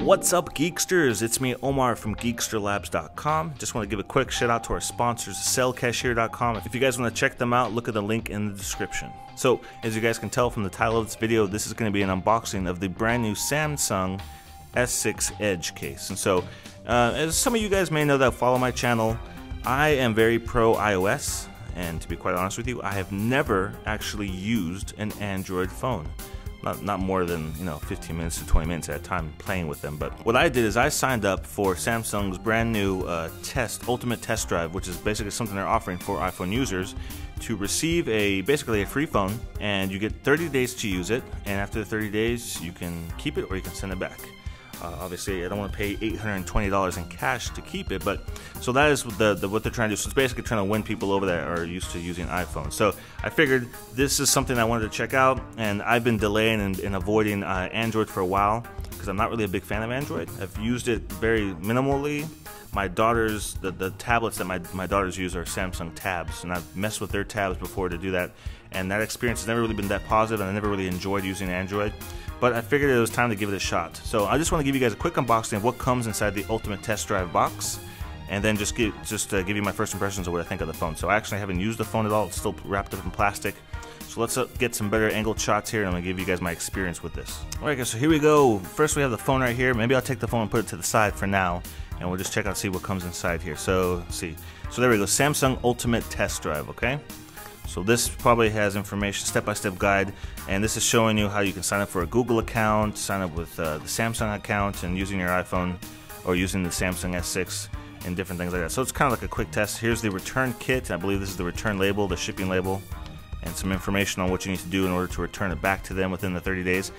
What's up, Geeksters? It's me, Omar from GeeksterLabs.com. Just want to give a quick shout out to our sponsors, CellCashier.com. If you guys want to check them out, look at the link in the description. So, as you guys can tell from the title of this video, this is going to be an unboxing of the brand new Samsung S6 Edge case. And so, as some of you guys may know that follow my channel, I am very pro iOS. And to be quite honest with you, I have never actually used an Android phone. Not more than 15 minutes to 20 minutes at a time playing with them. But what I did is I signed up for Samsung's brand new Ultimate Test Drive, which is basically something they're offering for iPhone users to receive basically a free phone, and you get 30 days to use it, and after the 30 days you can keep it or you can send it back. Obviously, I don't want to pay $820 in cash to keep it, but so that is what they're trying to do. So it's basically trying to win people over that are used to using iPhones. So I figured this is something I wanted to check out, and I've been delaying and avoiding Android for a while because I'm not really a big fan of Android. I've used it very minimally. My daughters, the tablets that my daughters use are Samsung tabs, and I've messed with their tabs before to do that, and that experience has never really been that positive, and I never really enjoyed using Android. But I figured it was time to give it a shot. So I just want to give you guys a quick unboxing of what comes inside the Ultimate Test Drive box, and then just give you my first impressions of what I think of the phone. So I actually haven't used the phone at all. It's still wrapped up in plastic. So let's get some better angled shots here, and I'm going to give you guys my experience with this. Alright guys, so here we go. First we have the phone right here. Maybe I'll take the phone and put it to the side for now, and we'll just check out, see what comes inside here. So let's see. So there we go, Samsung Ultimate Test Drive, okay? So this probably has information, step-by-step guide, and this is showing you how you can sign up for a Google account, sign up with the Samsung account, and using your iPhone or using the Samsung S6 and different things like that. So it's kind of like a quick test. Here's the return kit. I believe this is the return label, the shipping label, and some information on what you need to do in order to return it back to them within the 30 days.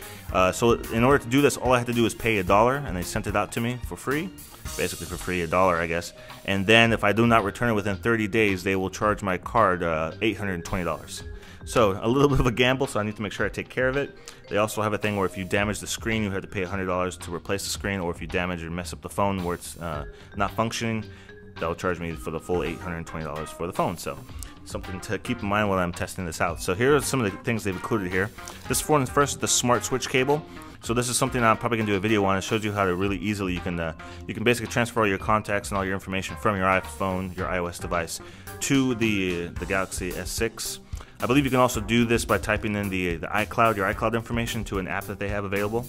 So in order to do this, all I had to do was pay $1, and they sent it out to me for free. Basically for free, $1 I guess. And then if I do not return it within 30 days, they will charge my card $820. So a little bit of a gamble, so I need to make sure I take care of it. They also have a thing where if you damage the screen, you have to pay $100 to replace the screen, or if you damage or mess up the phone where it's not functioning, they'll charge me for the full $820 for the phone. So something to keep in mind while I'm testing this out. So here are some of the things they've included here. This one first, the smart switch cable. So this is something I'm probably gonna do a video on. It shows you how to really easily you can basically transfer all your contacts and all your information from your iPhone, your iOS device, to the Galaxy S6. I believe you can also do this by typing in the iCloud, your iCloud information, to an app that they have available.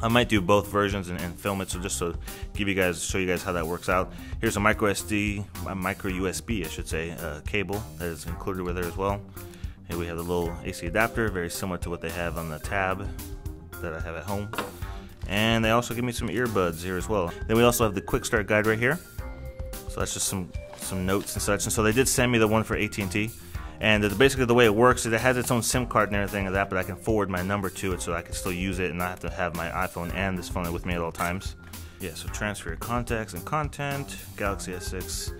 I might do both versions and film it, so just to show you guys how that works out. Here's a micro USB, I should say, cable that is included with it as well. Here we have the little AC adapter, very similar to what they have on the Tab that I have at home. And they also give me some earbuds here as well. Then we also have the quick start guide right here. So that's just some notes and such. And so they did send me the one for AT&T. And basically the way it works is it has its own SIM card and everything like that, but I can forward my number to it so I can still use it and not have to have my iPhone and this phone with me at all times. Yeah, so transfer your contacts and content, Galaxy S6,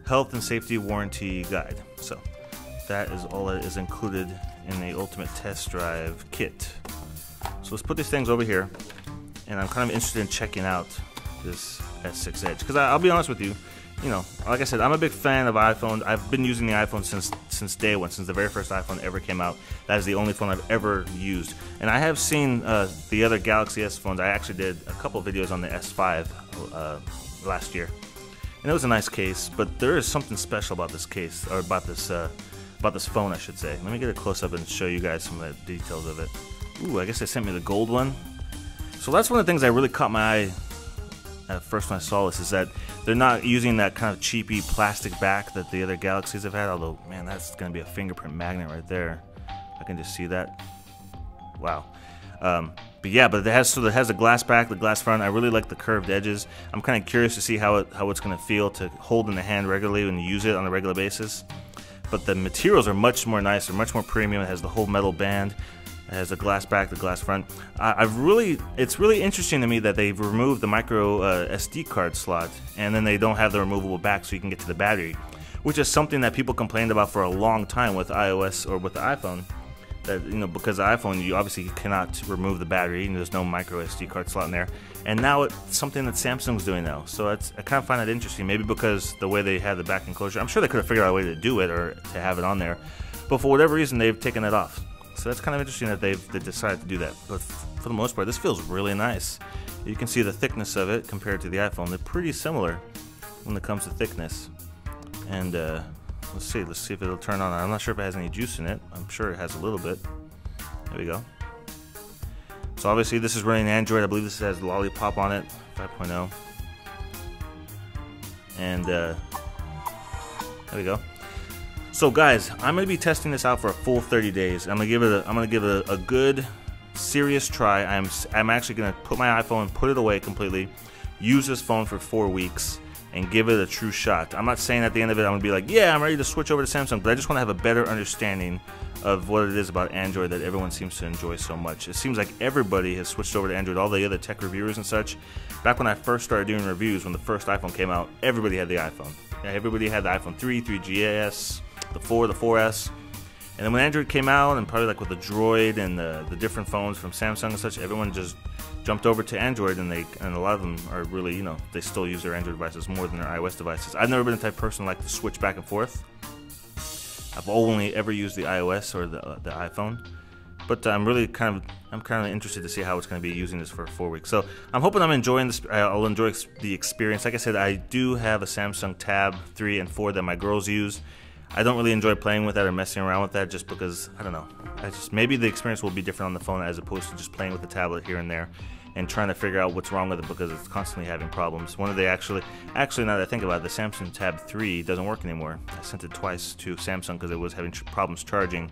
health and safety warranty guide. So that is all that is included in the Ultimate Test Drive kit. So let's put these things over here, and I'm kind of interested in checking out this S6 Edge, because I'll be honest with you, like I said, I'm a big fan of iPhone. I've been using the iPhone since day one, since the very first iPhone ever came out. That is the only phone I've ever used, and I have seen the other Galaxy S phones. I actually did a couple of videos on the S5 last year, and it was a nice case, but there is something special about this case, or about this phone, I should say. Let me get a close-up and show you guys some of the details of it. Ooh, I guess they sent me the gold one. So that's one of the things that really caught my eye at first when I saw this, is that they're not using that kind of cheapy plastic back that the other Galaxies have had, although, man, that's going to be a fingerprint magnet right there. I can just see that. Wow. But yeah, but it has the glass back, the glass front. I really like the curved edges. I'm kind of curious to see how it's going to feel to hold in the hand regularly when you use it on a regular basis. But the materials are much more nicer, much more premium. It has the whole metal band. It has the glass back, the glass front. It's really interesting to me that they've removed the micro SD card slot, and then they don't have the removable back so you can get to the battery, which is something that people complained about for a long time with iOS or with the iPhone. That, because the iPhone, you obviously cannot remove the battery, and there's no micro SD card slot in there. And now it's something that Samsung's doing now. So I kind of find it interesting, maybe because the way they have the back enclosure. I'm sure they could have figured out a way to do it or to have it on there, but for whatever reason, they've taken it off. So that's kind of interesting that they decided to do that. But for the most part, this feels really nice. You can see the thickness of it compared to the iPhone. They're pretty similar when it comes to thickness. And let's see if it'll turn on. I'm not sure if it has any juice in it. I'm sure it has a little bit. There we go. So obviously this is running Android. I believe this has Lollipop on it, 5.0. And there we go. So guys, I'm gonna be testing this out for a full 30 days. I'm gonna give it a good, serious try. I'm actually gonna put my iPhone and put it away completely. Use this phone for 4 weeks and give it a true shot. I'm not saying at the end of it I'm gonna be like, yeah, I'm ready to switch over to Samsung, but I just want to have a better understanding of what it is about Android that everyone seems to enjoy so much. It seems like everybody has switched over to Android, all the other tech reviewers and such. Back when I first started doing reviews, when the first iPhone came out, everybody had the iPhone. Yeah, everybody had the iPhone 3, 3GS, the 4, the 4S. And then when Android came out, and probably like with the Droid and the different phones from Samsung and such, everyone just jumped over to Android, and a lot of them are really, you know, they still use their Android devices more than their iOS devices. I've never been the type of person like to switch back and forth. I've only ever used the iOS or the iPhone, but I'm kind of interested to see how it's going to be using this for 4 weeks. So I'm hoping I'm enjoying this. I'll enjoy the experience. Like I said, I do have a Samsung Tab 3 and 4 that my girls use. I don't really enjoy playing with that or messing around with that, just because, I don't know, maybe the experience will be different on the phone as opposed to just playing with the tablet here and there and trying to figure out what's wrong with it because it's constantly having problems. One of the actually now that I think about it, the Samsung Tab 3 doesn't work anymore. I sent it twice to Samsung because it was having problems charging,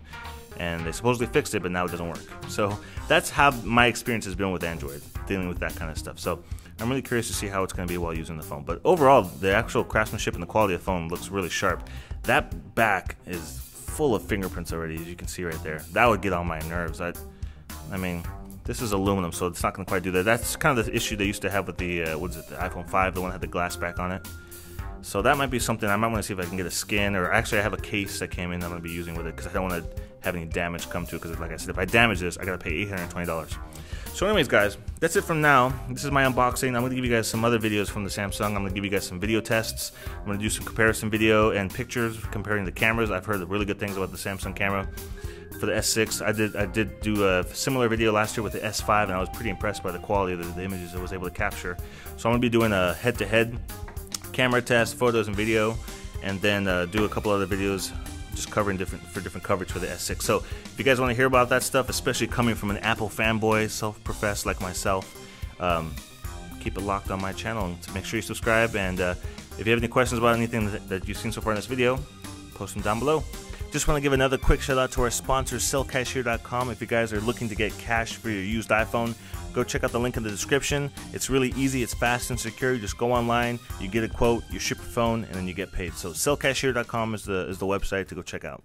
and they supposedly fixed it, but now it doesn't work. So that's how my experience has been with Android, dealing with that kind of stuff. So I'm really curious to see how it's going to be while using the phone. But overall, the actual craftsmanship and the quality of the phone looks really sharp. That back is full of fingerprints already, as you can see right there. That would get on my nerves. I mean, this is aluminum, so it's not going to quite do that. That's kind of the issue they used to have with the, the iPhone 5, the one that had the glass back on it. So that might be something. I might want to see if I can get a skin, or actually I have a case that came in that I'm going to be using with it because I don't want to have any damage come to it, because like I said, if I damage this, I got to pay $820. So anyways, guys, that's it from now. This is my unboxing. I'm going to give you guys some other videos from the Samsung. I'm going to give you guys some video tests. I'm going to do some comparison video and pictures comparing the cameras. I've heard really good things about the Samsung camera. For the S6, I did do a similar video last year with the S5, and I was pretty impressed by the quality of the images I was able to capture. So I'm going to be doing a head-to-head camera test, photos and video, and then do a couple other videos just covering different coverage for the S6. So if you guys want to hear about that stuff, especially coming from an Apple fanboy, self-professed like myself, keep it locked on my channel, and make sure you subscribe. And if you have any questions about anything that you've seen so far in this video, post them down below. Just want to give another quick shout out to our sponsor, sellcashier.com. If you guys are looking to get cash for your used iPhone, go check out the link in the description. It's really easy, it's fast and secure. You just go online, you get a quote, you ship your phone, and then you get paid. So sellcashier.com is the website to go check out.